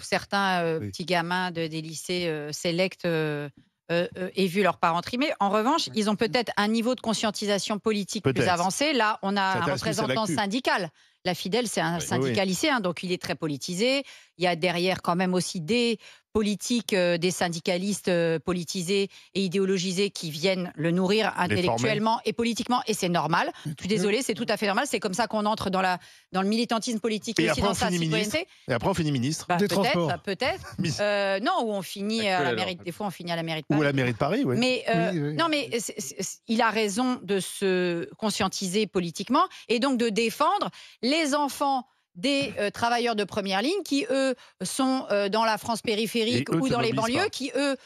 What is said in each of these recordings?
certains Oui. petits gamins des lycées sélects aient vu leurs parents trimer. En revanche, ils ont peut-être un niveau de conscientisation politique plus Peut-être. avancé. Là, on a Ça un intéresse plus à représentant l'actu. syndical. La Fidèle, c'est un Oui. syndicat lycéen, donc il est très politisé. Il y a derrière quand même aussi des politiques, des syndicalistes politisés et idéologisés qui viennent le nourrir intellectuellement et politiquement, et c'est normal. Je suis désolée, c'est tout à fait normal. C'est comme ça qu'on entre dans le militantisme politique et Et aussi après, dans on sa finit ministre. citoyenneté. Et après, on finit ministre. Bah, Des transports. peut-être. Mis- Non, où on finit à la mairie. Des fois, on finit à la mairie de Ou Paris. à la mairie de Paris, oui. Mais Oui. non, mais il a raison de se conscientiser politiquement et donc de défendre les enfants des travailleurs de première ligne qui, eux, sont dans la France périphérique Et eux ou ne se dans les mobilisent banlieues, pas. qui, eux,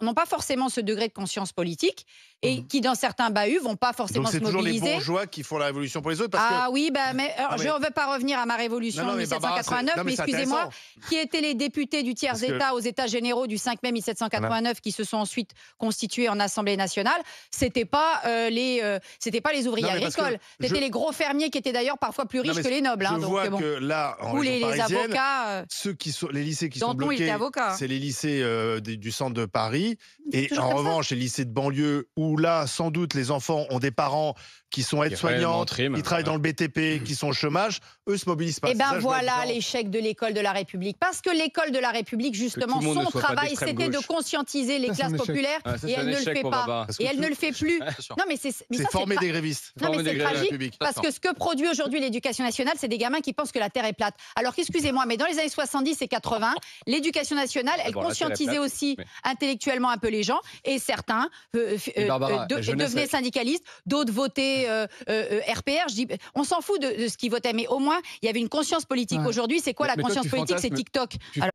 n'ont pas forcément ce degré de conscience politique et qui, dans certains bahuts, vont pas forcément Donc se c'est toujours les mobiliser. bourgeois qui font la révolution pour les autres parce Ah oui, mais alors, mais- je ne veux pas revenir à ma révolution Non, de mais Barbara, 1789, non, mais mais c'est excusez-moi, intéressant. qui étaient les députés du Parce que- tiers-État aux États généraux du 5 mai 1789 qui se sont ensuite constitués en Assemblée nationale, c'était pas les ouvriers Non, mais parce que agricoles, c'était les gros fermiers qui étaient d'ailleurs parfois plus Non, riches mais que les nobles. Je hein, donc, vois bon. que là, en Ou région les parisienne, avocats. ceux les lycées qui sont Danton, il bloqués, était avocat. c'est les lycées du centre de Paris. C'est Et toujours en comme ça. revanche, les lycées de banlieue, où là, sans doute, les enfants ont des parents qui sont aides-soignantes, triment, qui travaillent dans le BTP, qui sont au chômage, eux se mobilisent pas. Eh C'est bien ça, je vois la voilà différence. l'échec de l'école de la République. Parce que l'école de la République, justement, tout le monde ne son soit pas travail, d'extrême c'était de gauche. conscientiser les Ça, c'est un classes échec. populaires Ah, ça, et c'est elle un ne le échec fait pour pas. Barbara. Parce que Et elle ne le fait plus. Bien sûr. Non, mais mais C'est ça, former pas- des grévistes. Non, mais Former c'est des grévistes. tragique République. parce que ce que produit aujourd'hui l'éducation nationale, c'est des gamins qui pensent que la Terre est plate. Alors qu'excusez-moi, mais dans les années 70 et 80, l'éducation nationale, elle D'abord, la Terre est conscientisait plate, aussi mais- intellectuellement un peu les gens et certains Barbara, la jeunesse, devenaient elle- syndicalistes, d'autres votaient RPR. Je dis, on s'en fout de ce qu'ils votaient, mais au moins, il y avait une conscience politique. Ouais. Aujourd'hui, c'est quoi la Mais toi, conscience tu politique? C'est fantasmes- TikTok. tu- Alors,